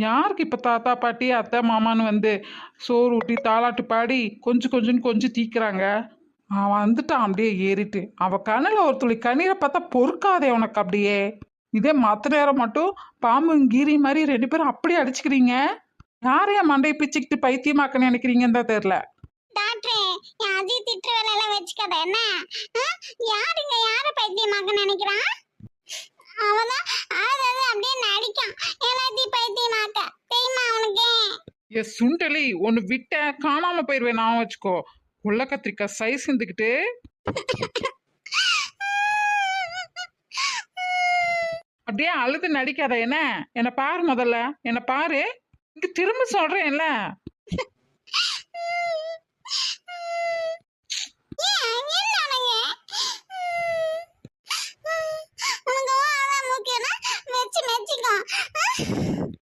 யாருக்கு இப்ப தாத்தா பாட்டி அத்தை மாமான்னு வந்து சோறு ஊட்டி தாலாட்டு பாடி கொஞ்சம் கொஞ்சம் கொஞ்சம் தீக்குறாங்க. அவன் வந்துட்டான் அப்படியே ஏறிட்டு. அவ கண்ணுல ஒரு துளி கண்ணீரை பார்த்தா பொறுக்காதே உனக்கு அப்படியே. இதே மத்த நேரம் மட்டும் பாம்பு கீரி மாதிரி 2 பேரும் அப்படியே அடிச்சுக்கிறீங்க. யாரையா மண்டையை பிச்சுக்கிட்டு பைத்தியமாக்க நினைக்கிறீங்கன்னு தான் தெரியல. டாக்டரே, என் அஜய் திட்டுற வேலையெல்லாம் வச்சுக்காத என்ன? யாருங்க யார பைத்தியமாக்க நினைக்கிறான்? அவதான் அதாவது அப்படியே நடிக்கான் எல்லாத்தையும் பைத்தியமாக்க. தெரியுமா அவனுக்கு? ஏ சுண்டலி, ஒன்னு விட்ட காணாம போயிருவேன் நான் வச்சுக்கோ. உள்ள கத்திரிக்காய் சைஸ் இருந்துக்கிட்டு. அப்படியே அழுது நடிக்காத என்ன. என்ன பாரு முதல்ல, என்ன பாரு. இங்க திரும்ப சொல்றேன்ல. உனக்கு அதான் முக்கியம். வச்சு மெச்சிக்கோ.